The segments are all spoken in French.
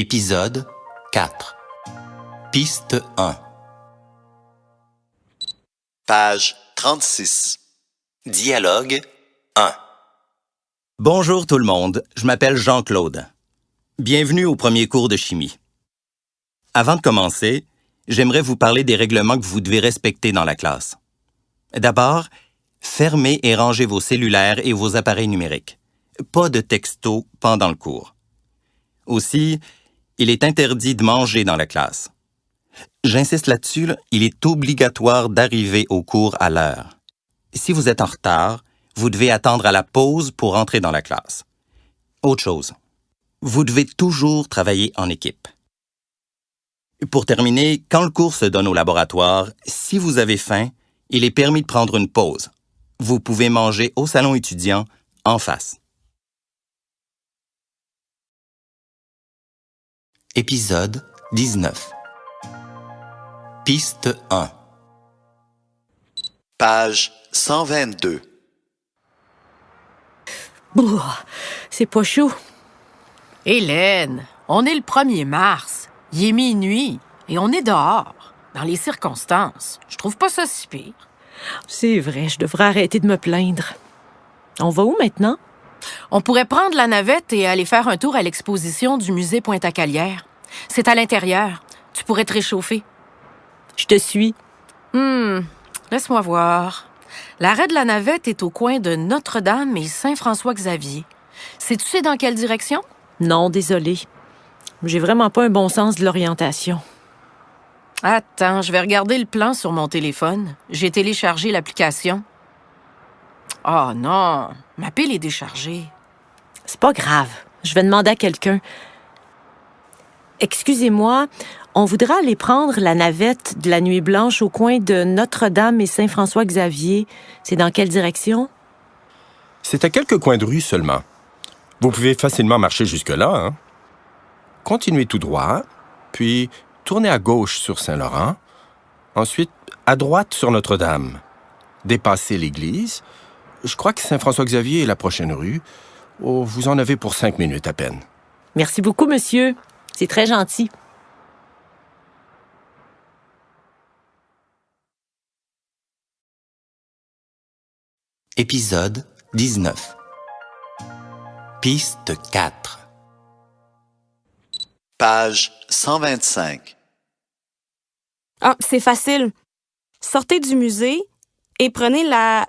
Épisode 4. Piste 1. Page 36. Dialogue 1. Bonjour tout le monde, je m'appelle Jean-Claude. Bienvenue au premier cours de chimie. Avant de commencer, j'aimerais vous parler des règlements que vous devez respecter dans la classe. D'abord, fermez et rangez vos cellulaires et vos appareils numériques. Pas de texto pendant le cours. Aussi, il est interdit de manger dans la classe. J'insiste là-dessus, il est obligatoire d'arriver au cours à l'heure. Si vous êtes en retard, vous devez attendre à la pause pour entrer dans la classe. Autre chose, vous devez toujours travailler en équipe. Pour terminer, quand le cours se donne au laboratoire, si vous avez faim, il est permis de prendre une pause. Vous pouvez manger au salon étudiant en face. Épisode 19. Piste 1. Page 122. Bouh, c'est pas chaud. Hélène, on est le 1er mars. Il est minuit et on est dehors. Dans les circonstances, je trouve pas ça si pire. C'est vrai, je devrais arrêter de me plaindre. On va où maintenant? On pourrait prendre la navette et aller faire un tour à l'exposition du musée Pointe-à-Calière. C'est à l'intérieur. Tu pourrais te réchauffer. Je te suis. Laisse-moi voir. L'arrêt de la navette est au coin de Notre-Dame et Saint-François-Xavier. Sais-tu c'est dans quelle direction? Non, désolée. J'ai vraiment pas un bon sens de l'orientation. Attends, je vais regarder le plan sur mon téléphone. J'ai téléchargé l'application. Oh non, ma pile est déchargée. C'est pas grave. Je vais demander à quelqu'un. Excusez-moi, on voudrait aller prendre la navette de la Nuit Blanche au coin de Notre-Dame et Saint-François-Xavier. C'est dans quelle direction? C'est à quelques coins de rue seulement. Vous pouvez facilement marcher jusque-là, hein? Continuez tout droit, puis tournez à gauche sur Saint-Laurent, ensuite à droite sur Notre-Dame. Dépassez l'église. Je crois que Saint-François-Xavier est la prochaine rue. Oh, vous en avez pour 5 minutes à peine. Merci beaucoup, monsieur. C'est très gentil. Épisode 19. Piste 4. Page 125. Ah, c'est facile. Sortez du musée et prenez la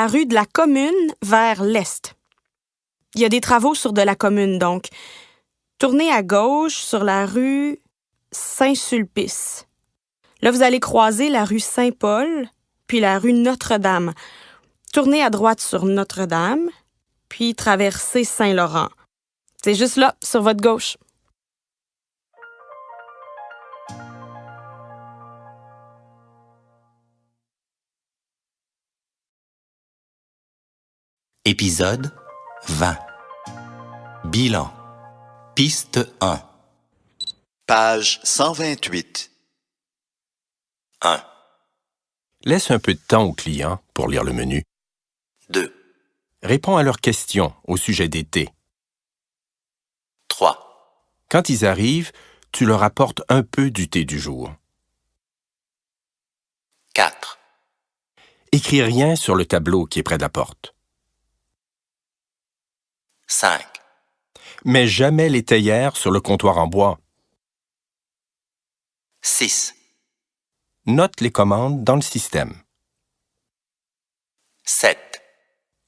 rue de la Commune vers l'est. Il y a des travaux sur de la Commune, donc. Tournez à gauche sur la rue Saint-Sulpice. Là, vous allez croiser la rue Saint-Paul, puis la rue Notre-Dame. Tournez à droite sur Notre-Dame, puis traversez Saint-Laurent. C'est juste là, sur votre gauche. Épisode 20. Bilan. Piste 1. Page 128. 1. Laisse un peu de temps aux clients pour lire le menu. 2. Réponds à leurs questions au sujet des thés. 3. Quand ils arrivent, tu leur apportes un peu du thé du jour. 4. Écris rien sur le tableau qui est près de la porte. 5. Mets jamais les théières sur le comptoir en bois. 6. Note les commandes dans le système. 7.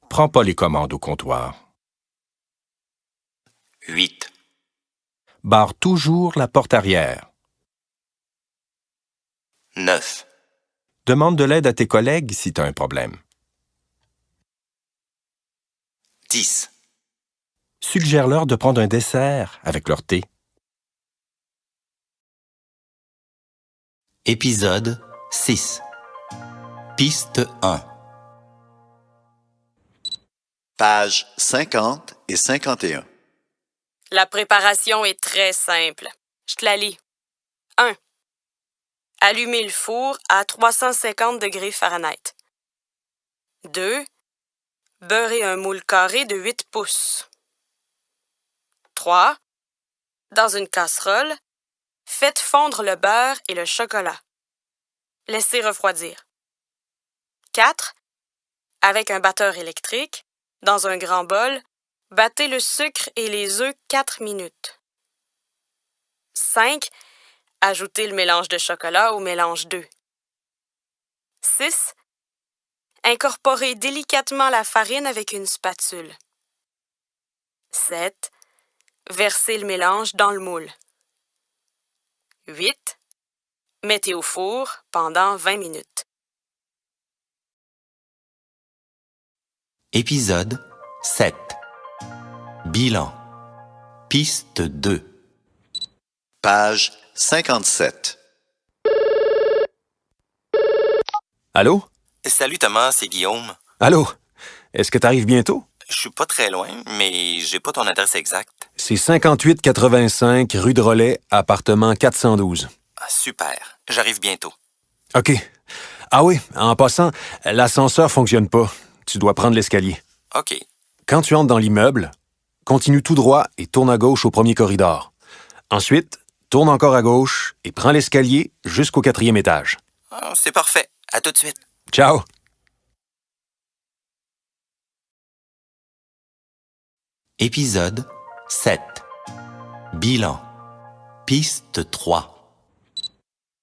Prends pas les commandes au comptoir. 8. Barre toujours la porte arrière. 9. Demande de l'aide à tes collègues si tu as un problème. 10. Suggère-leur de prendre un dessert avec leur thé. Épisode 6. Piste 1. Pages 50 et 51. La préparation est très simple. Je te la lis. 1. Allumer le four à 350 degrés Fahrenheit. 2. Beurrer un moule carré de 8 pouces. 3. Dans une casserole, faites fondre le beurre et le chocolat. Laissez refroidir. 4. Avec un batteur électrique, dans un grand bol, battez le sucre et les œufs 4 minutes. 5. Ajoutez le mélange de chocolat au mélange d'œufs. 6. Incorporez délicatement la farine avec une spatule. 7. Versez le mélange dans le moule. 8. Mettez au four pendant 20 minutes. Épisode 7. Bilan. Piste 2. Page 57. Allô? Salut Thomas, c'est Guillaume. Allô? Est-ce que t'arrives bientôt? Je suis pas très loin, mais j'ai pas ton adresse exacte. C'est 5885 rue de Relais, appartement 412. Ah, super, j'arrive bientôt. OK. Ah oui, en passant, l'ascenseur fonctionne pas. Tu dois prendre l'escalier. OK. Quand tu entres dans l'immeuble, continue tout droit et tourne à gauche au premier corridor. Ensuite, tourne encore à gauche et prends l'escalier jusqu'au 4e étage. Ah, c'est parfait. À tout de suite. Ciao! Épisode 7. Bilan. Piste 3.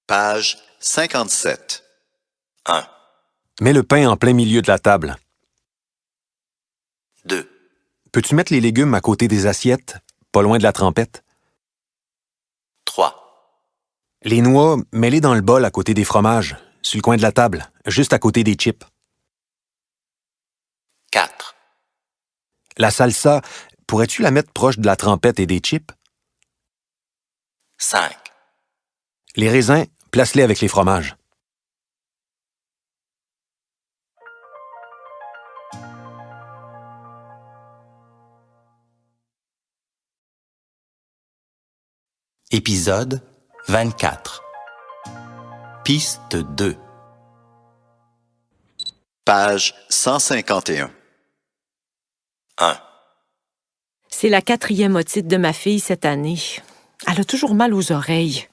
Page 57. 1, Mets le pain en plein milieu de la table. 2, Peux-tu mettre les légumes à côté des assiettes, pas loin de la trempette? 3, Les noix, mets-les dans le bol à côté des fromages, sur le coin de la table, juste à côté des chips. 4, La salsa, pourrais-tu la mettre proche de la trempette et des chips? 5, Les raisins, place-les avec les fromages. Épisode 24. Piste 2. Page 151. 1, C'est la 4e otite de ma fille cette année. Elle a toujours mal aux oreilles.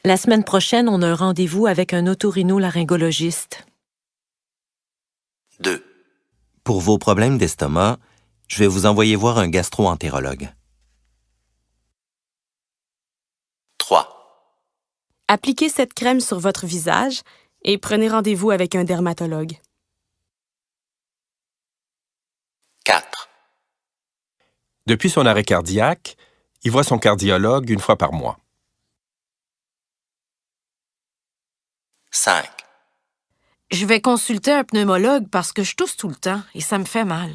La semaine prochaine, on a un rendez-vous avec un otorhinolaryngologiste. 2, Pour vos problèmes d'estomac, je vais vous envoyer voir un gastro-entérologue. 3, Appliquez cette crème sur votre visage et prenez rendez-vous avec un dermatologue. 4, Depuis son arrêt cardiaque, il voit son cardiologue une fois par mois. 5, Je vais consulter un pneumologue parce que je tousse tout le temps et ça me fait mal.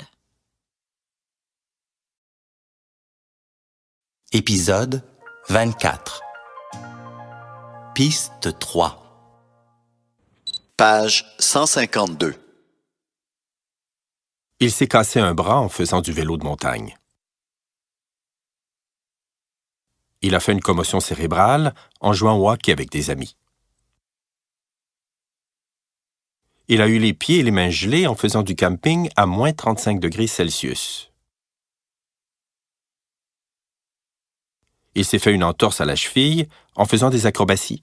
Épisode 24. Piste 3. Page 152. Il s'est cassé un bras en faisant du vélo de montagne. Il a fait une commotion cérébrale en jouant au hockey avec des amis. Il a eu les pieds et les mains gelés en faisant du camping à moins 35 degrés Celsius. Il s'est fait une entorse à la cheville en faisant des acrobaties.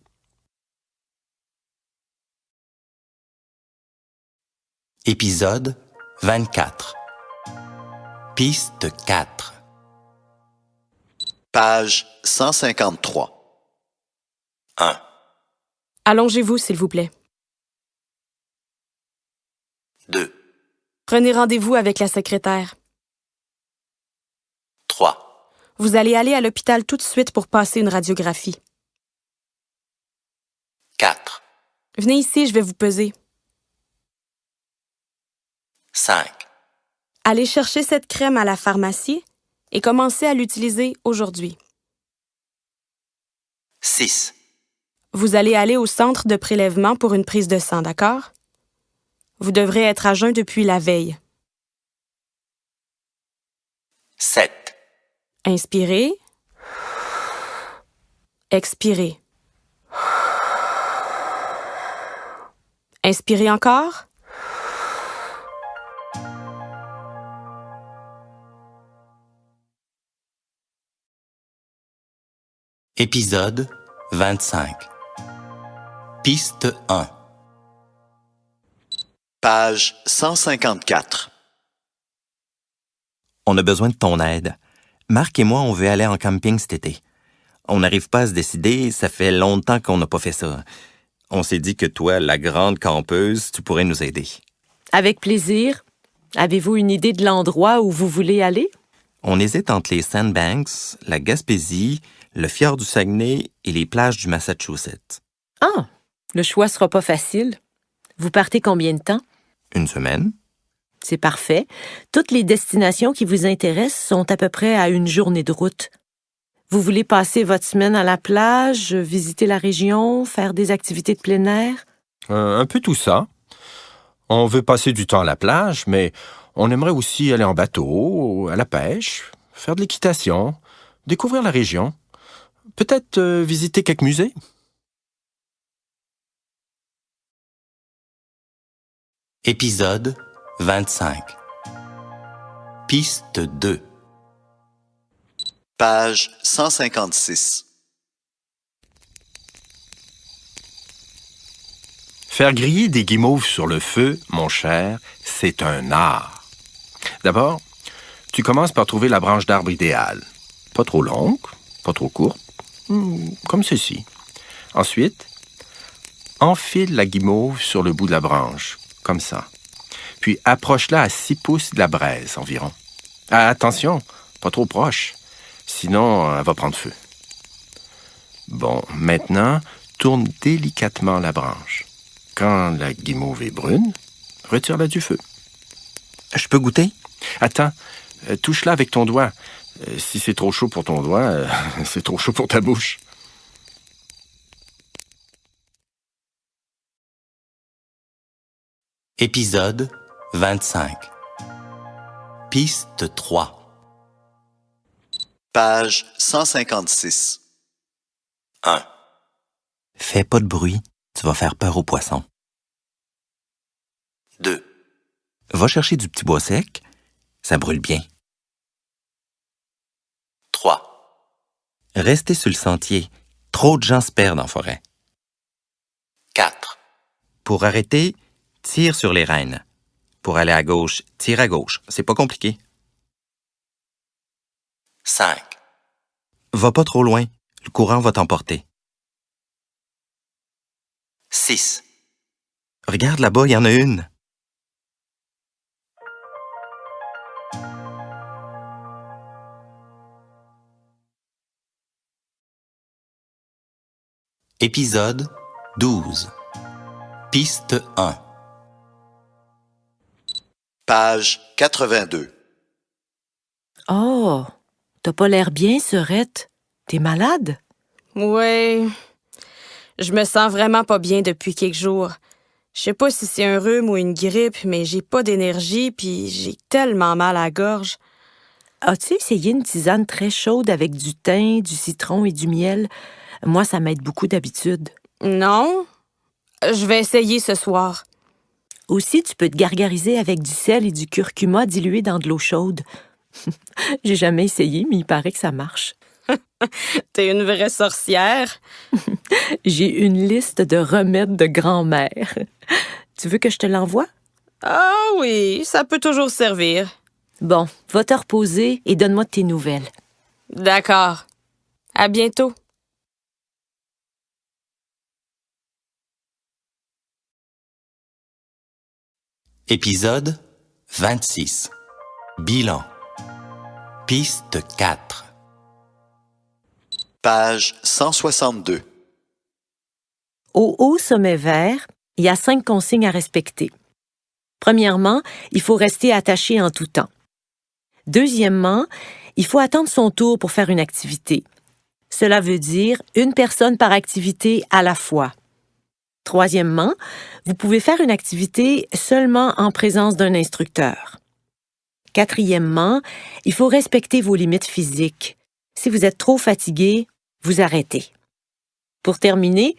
Épisode 24. Piste 4. Page 153. 1, Allongez-vous, s'il vous plaît. 2, Prenez rendez-vous avec la secrétaire. 3, Vous allez aller à l'hôpital tout de suite pour passer une radiographie. 4, Venez ici, je vais vous peser. 5, Allez chercher cette crème à la pharmacie et commencez à l'utiliser aujourd'hui. 6, Vous allez aller au centre de prélèvement pour une prise de sang, d'accord? Vous devrez être à jeun depuis la veille. 7, Inspirez. Expirez. Inspirez encore. Épisode 25. Piste 1. Page 154. On a besoin de ton aide. Marc et moi, on veut aller en camping cet été. On n'arrive pas à se décider, ça fait longtemps qu'on n'a pas fait ça. On s'est dit que toi, la grande campeuse, tu pourrais nous aider. Avec plaisir. Avez-vous une idée de l'endroit où vous voulez aller? On hésite entre les Sandbanks, la Gaspésie, le fjord du Saguenay et les plages du Massachusetts. Ah, le choix sera pas facile. Vous partez combien de temps? Une semaine? C'est parfait. Toutes les destinations qui vous intéressent sont à peu près à une journée de route. Vous voulez passer votre semaine à la plage, visiter la région, faire des activités de plein air? Un peu tout ça. On veut passer du temps à la plage, mais on aimerait aussi aller en bateau, à la pêche, faire de l'équitation, découvrir la région, peut-être visiter quelques musées. Épisode 25. Piste 2. Page 156. Faire griller des guimauves sur le feu, mon cher, c'est un art. D'abord, tu commences par trouver la branche d'arbre idéale. Pas trop longue, pas trop courte, comme ceci. Ensuite, enfile la guimauve sur le bout de la branche, comme ça. Puis approche-la à 6 pouces de la braise environ. Ah, attention, pas trop proche, sinon elle va prendre feu. Bon, maintenant, tourne délicatement la branche. Quand la guimauve est brune, retire-la du feu. Je peux goûter? Attends, touche-la avec ton doigt. Si c'est trop chaud pour ton doigt, c'est trop chaud pour ta bouche. Épisode 25. Piste 3. Page 156. 1. Fais pas de bruit, tu vas faire peur aux poissons. 2. Va chercher du petit bois sec, ça brûle bien. 3. Restez sur le sentier, trop de gens se perdent en forêt. 4. Pour arrêter, tire sur les rênes. Pour aller à gauche, tire à gauche, c'est pas compliqué. 5. Va pas trop loin, le courant va t'emporter. 6. Regarde là-bas, il y en a une. Épisode 12. Piste 1. Page 82. Oh, t'as pas l'air bien, Sorette. T'es malade? Ouais. Je me sens vraiment pas bien depuis quelques jours. Je sais pas si c'est un rhume ou une grippe, mais j'ai pas d'énergie puis j'ai tellement mal à la gorge. As-tu essayé une tisane très chaude avec du thym, du citron et du miel? Moi, ça m'aide beaucoup d'habitude. Non? Je vais essayer ce soir. Aussi, tu peux te gargariser avec du sel et du curcuma dilué dans de l'eau chaude. J'ai jamais essayé, mais il paraît que ça marche. T'es une vraie sorcière. J'ai une liste de remèdes de grand-mère. Tu veux que je te l'envoie? Ah oui, ça peut toujours servir. Bon, va te reposer et donne-moi tes nouvelles. D'accord. À bientôt. Épisode 26. Bilan. Piste 4. Page 162. Au haut sommet vert, il y a 5 consignes à respecter. Premièrement, il faut rester attaché en tout temps. Deuxièmement, il faut attendre son tour pour faire une activité. Cela veut dire une personne par activité à la fois. Troisièmement, vous pouvez faire une activité seulement en présence d'un instructeur. Quatrièmement, il faut respecter vos limites physiques. Si vous êtes trop fatigué, vous arrêtez. Pour terminer,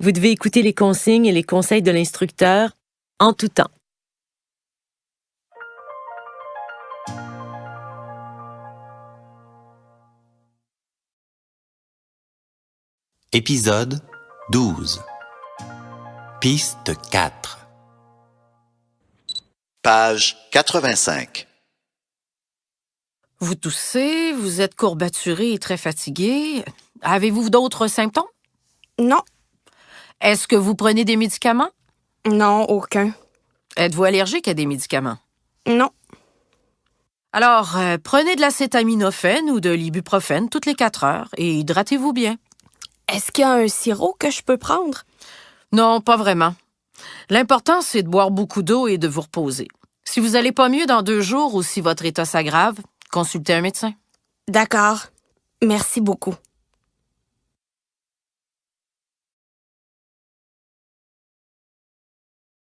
vous devez écouter les consignes et les conseils de l'instructeur en tout temps. Épisode 12. Piste 4. Page 85. Vous toussez, vous êtes courbaturé et très fatigué. Avez-vous d'autres symptômes? Non, Est-ce que vous prenez des médicaments? non, aucun. Êtes-vous allergique à des médicaments? Non. Alors, prenez de l'acétaminophène ou de l'ibuprofène toutes les 4 heures et hydratez-vous bien. Est-ce qu'il y a un sirop que je peux prendre? Non, pas vraiment. L'important, c'est de boire beaucoup d'eau et de vous reposer. Si vous n'allez pas mieux dans 2 jours ou si votre état s'aggrave, consultez un médecin. D'accord. Merci beaucoup.